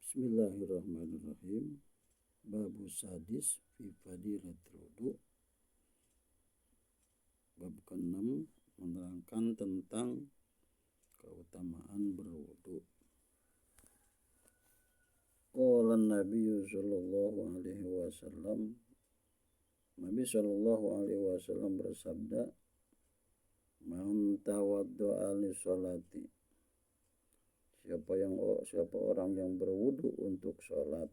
Bismillahirrahmanirrahim. Babu sadis fi fadilatul wudu. Bab ke-6 menerangkan tentang keutamaan berwudu. Qala Nabi sallallahu alaihi wasallam, Nabi sallallahu alaihi wasallam bersabda, "Man tawadda'a li sholati." Siapa orang yang berwudu untuk sholat,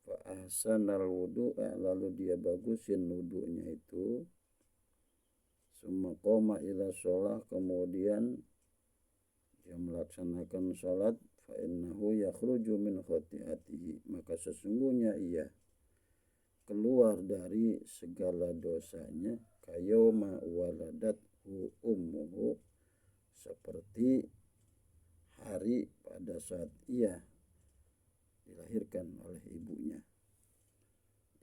fa ahsanal wudu'a, lalu dia bagusin wudunya itu, summa qoma ila sholah, kemudian dia melaksanakan sholat, fa innahu yakhruju min khati'atihi, maka sesungguhnya ia keluar dari segala dosanya, kayoma waladathu ummuhu, seperti hari pada saat ia dilahirkan oleh ibunya.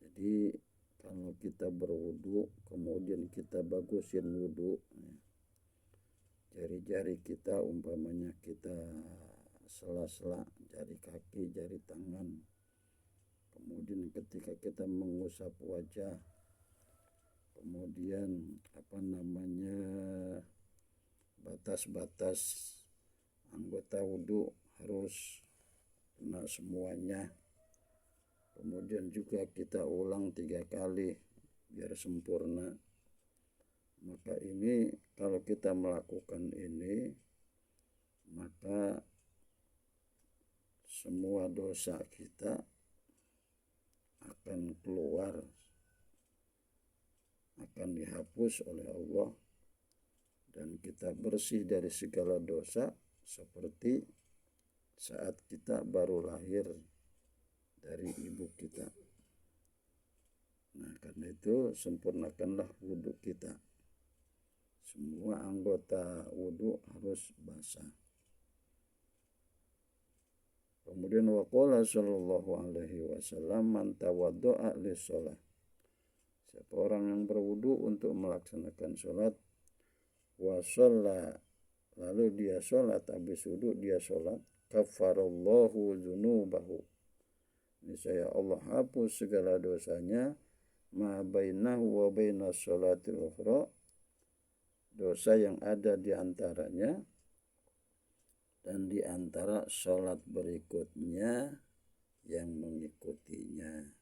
Jadi kalau kita berwudu kemudian kita bagusin wudu, jari-jari kita umpamanya kita sela-sela jari kaki, jari tangan, kemudian ketika kita mengusap wajah, kemudian batas-batas anggota wudu harus kena semuanya. Kemudian juga kita ulang 3 kali biar sempurna. Maka ini kalau kita melakukan ini, maka semua dosa kita akan keluar, akan dihapus oleh Allah, dan kita bersih dari segala dosa seperti saat kita baru lahir dari ibu kita. Nah, karena itu sempurnakanlah wudu kita. Semua anggota wudu harus basah. Kemudian waqala sallallahu alaihi wasallam, man tawadda'a li sholah. Siapa orang yang berwudu untuk melaksanakan sholat, wa sholla, lalu dia sholat, habis wudu dia sholat, kafarallahu dzunubahu, niscaya Allah hapus segala dosanya, ma bainahu wa bainas sholatil ukhra, dosa yang ada di antaranya dan di antara sholat berikutnya yang mengikutinya.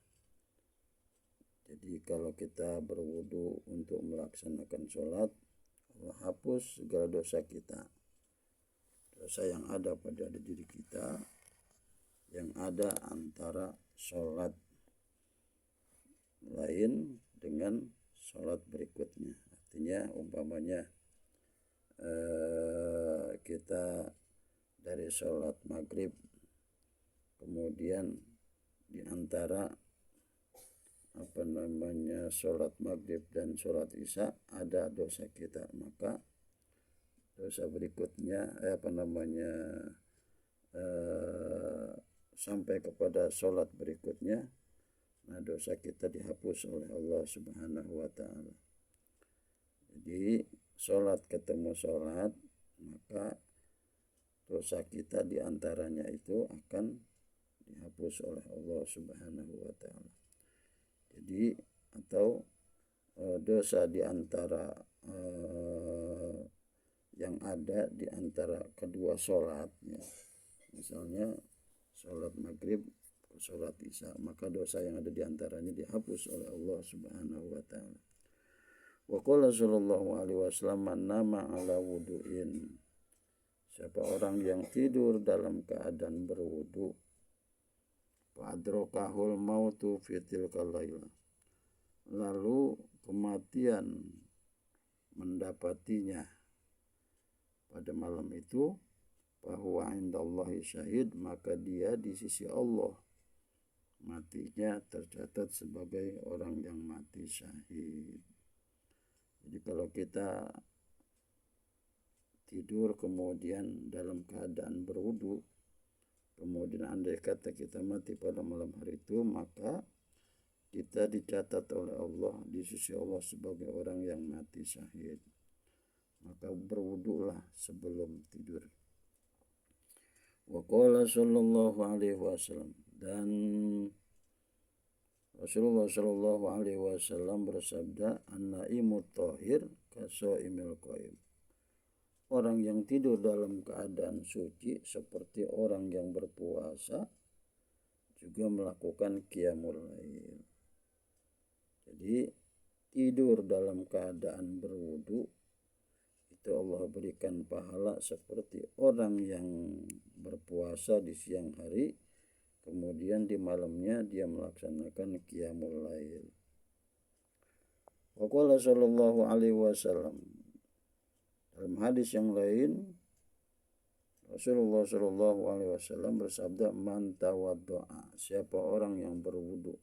Jadi kalau kita berwudu untuk melaksanakan sholat, Allah hapus segala dosa kita, dosa yang ada pada diri kita, yang ada antara sholat lain dengan sholat berikutnya. Artinya umpamanya kita dari sholat maghrib, kemudian di antara sholat maghrib dan sholat isya ada dosa kita, maka dosa berikutnya sampai kepada sholat berikutnya, nah dosa kita dihapus oleh Allah Subhanahu wa ta'ala. Jadi sholat ketemu sholat, maka dosa kita diantaranya itu akan dihapus oleh Allah Subhanahu wa ta'ala. Jadi atau dosa diantara yang ada di antara kedua sholat, ya. Misalnya sholat maghrib, sholat isya, maka dosa yang ada di antaranya dihapus oleh Allah Subhanahu wa ta'ala. Wa qala sallallahu alaihi wasallam, man nama ala wudu'in. Siapa orang yang tidur dalam keadaan berwudu, fa adrakahul mautu fi tilkal lailah, lalu kematian mendapatinya pada malam itu, fahuwa indallahi syahid, maka dia di sisi Allah matinya tercatat sebagai orang yang mati syahid. Jadi kalau kita tidur kemudian dalam keadaan berwudu, kemudian andai kata kita mati pada malam hari itu, maka kita dicatat oleh Allah di sisi Allah sebagai orang yang mati syahid. Maka berwudulah sebelum tidur. Wa qala sallallahu alaihi wasallam, dan Rasulullah sallallahu alaihi wasallam bersabda, an-naimut thahir kasaimil qaim. Orang yang tidur dalam keadaan suci seperti orang yang berpuasa juga melakukan qiyamul lail. Jadi tidur dalam keadaan berwudu itu Allah berikan pahala seperti orang yang berpuasa di siang hari, kemudian di malamnya dia melaksanakan qiyamul lail. Wa qala sallallahu alaihi wasallam, dalam hadis yang lain Rasulullah sallallahu alaihi wasallam bersabda, man tawaddo'a, siapa orang yang berwudu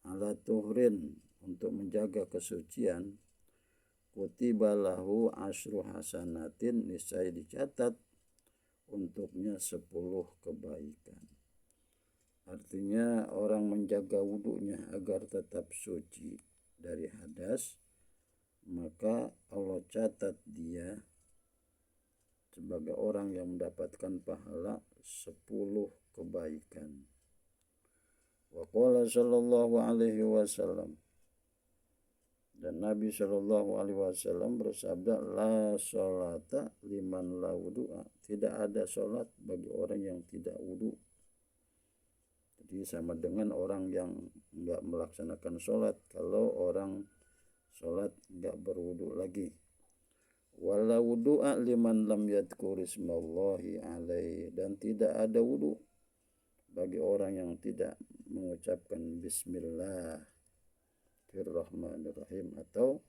ala tuhrin, untuk menjaga kesucian, kutiba lahu asyru hasanatin, niscaya dicatat untuknya 10 kebaikan. Artinya orang menjaga wudunya agar tetap suci dari hadas, maka Allah catat dia sebagai orang yang mendapatkan pahala 10 kebaikan. Wa qala sallallahu alaihi wasallam, dan Nabi sallallahu alaihi wasallam bersabda, la sholata liman la wudu'a, tidak ada sholat bagi orang yang tidak wudu. Jadi sama dengan orang yang enggak melaksanakan sholat kalau orang sholat enggak berwudu lagi. Wala wudu'a liman lam yadhkur ismallahi alaihi, dan tidak ada wudu bagi orang yang tidak mengucapkan bismillahirrahmanirrahim, atau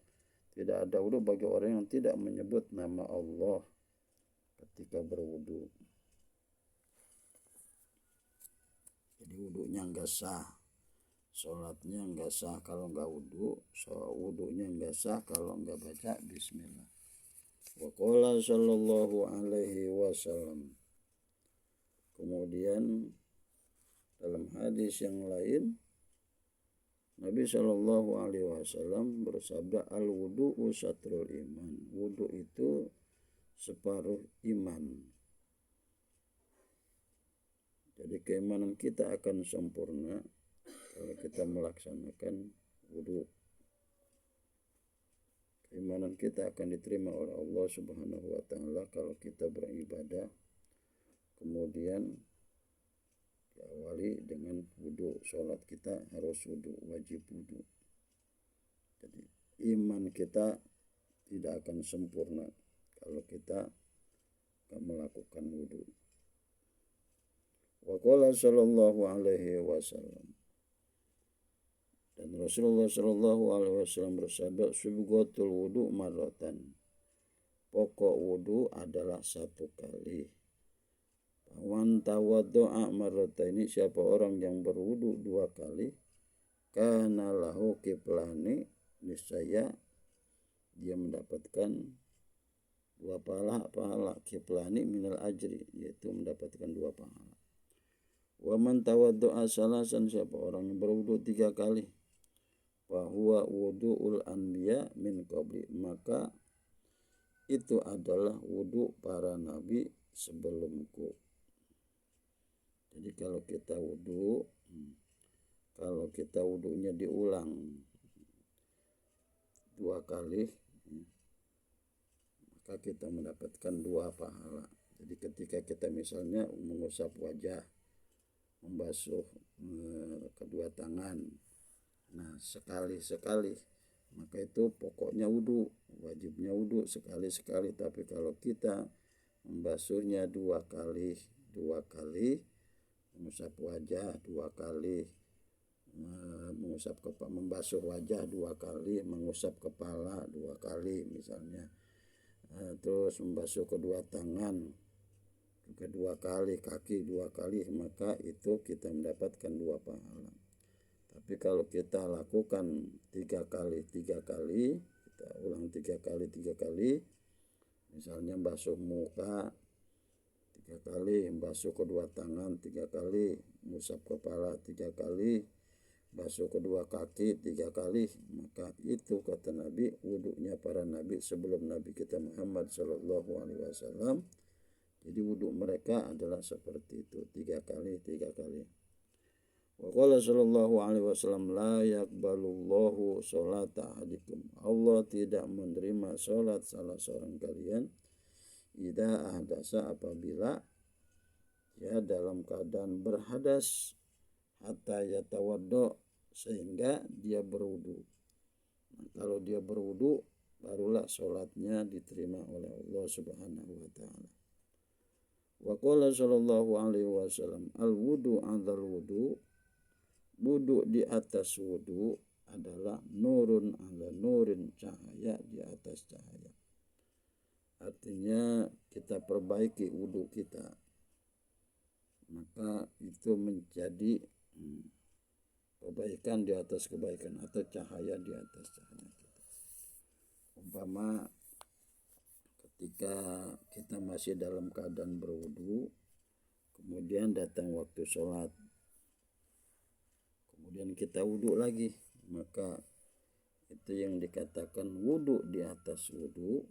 tidak ada wudu bagi orang yang tidak menyebut nama Allah ketika berwudu. Jadi wudunya enggak sah, sholatnya enggak sah kalau enggak wudu, wudunya enggak sah kalau enggak baca bismillah. Wa qala sallallahu alaihi wasallam, kemudian dalam hadis yang lain Nabi sallallahu alaihi wasallam bersabda, al wudu'u satrul iman, wudu itu separuh iman. Jadi keimanan kita akan sempurna kalau kita melaksanakan wudu. Keimanan kita akan diterima oleh Allah Subhanahu wa taala kalau kita beribadah kemudian diawali dengan wudu. Salat kita harus wudu, wajib wudu. Jadi iman kita tidak akan sempurna kalau kita tidak melakukan wudu. Wa qala sallallahu alaihi wasallam, dan Rasulullah sallallahu alaihi wasallam bersabda, subghatul wudu marratan, pokok wudu adalah 1 kali. Wan tawaddo'a marrataini, siapa orang yang berwudu 2 kali, kana lahu kiplani, niscaya dia mendapatkan 2 pahala kiplani minal ajri, yaitu mendapatkan 2 pahala. Wa man tawaddo'a salasan, siapa orang yang berwudu 3 kali, fahuwa wudu'ul anbiya min qabli, maka itu adalah wudu para nabi sebelumku. Jadi kalau kita wudunya diulang 2 kali, maka kita mendapatkan 2 pahala. Jadi ketika kita misalnya mengusap wajah, membasuh kedua tangan, nah sekali-sekali, maka itu pokoknya wudu, wajibnya wudu sekali-sekali. Tapi kalau kita membasuhnya 2 kali, mengusap wajah 2 kali, membasuh wajah 2 kali, mengusap kepala 2 kali misalnya, terus membasuh kedua tangan juga 2 kali, kaki 2 kali, maka itu kita mendapatkan 2 pahala. Tapi kalau kita lakukan 3 kali, kita ulang 3 kali, misalnya basuh muka 3 kali, basuh kedua tangan 3 kali, mengusap kepala 3 kali, basuh kedua kaki 3 kali, maka itu kata Nabi wudunya para nabi sebelum Nabi kita Muhammad sallallahu alaihi wasallam Jadi wudhu mereka adalah seperti itu, 3 kali. Wa qala sallallahu alaihi wasallam la yaqbalullahu sholata ahadikum. Allah tidak menerima sholat salah seorang kalian idza ahdasa, apabila ya dalam keadaan berhadas, hatta yatawaddo, sehingga dia berwudu. Nah, kalau dia berwudu barulah sholatnya diterima oleh Allah Subhanahu wa taala. Wa qala sallallahu alaihi wasallam al wudu 'alal wudu, wudu di atas wudu adalah nurun ala nurin, cahaya di atas cahaya. Artinya kita perbaiki wudu kita, maka itu menjadi kebaikan di atas kebaikan, atau cahaya di atas cahaya kita. Umpama ketika kita masih dalam keadaan berwudu, kemudian datang waktu sholat, kemudian kita wudu lagi, maka itu yang dikatakan wudu di atas wudu,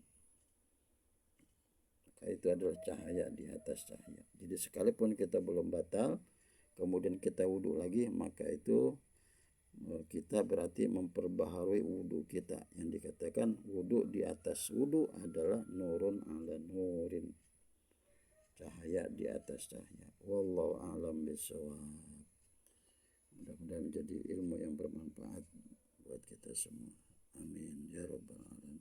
maka itu adalah cahaya di atas cahaya. Jadi sekalipun kita belum batal, kemudian kita wudu lagi, maka itu kita berarti memperbaharui wudu kita. Yang dikatakan wudu di atas wudu adalah nurun ala nurin, cahaya di atas cahaya. Wallahu a'lam bishawab. Mudah-mudahan jadi ilmu yang bermanfaat buat kita semua. Amin ya rabbal alamin.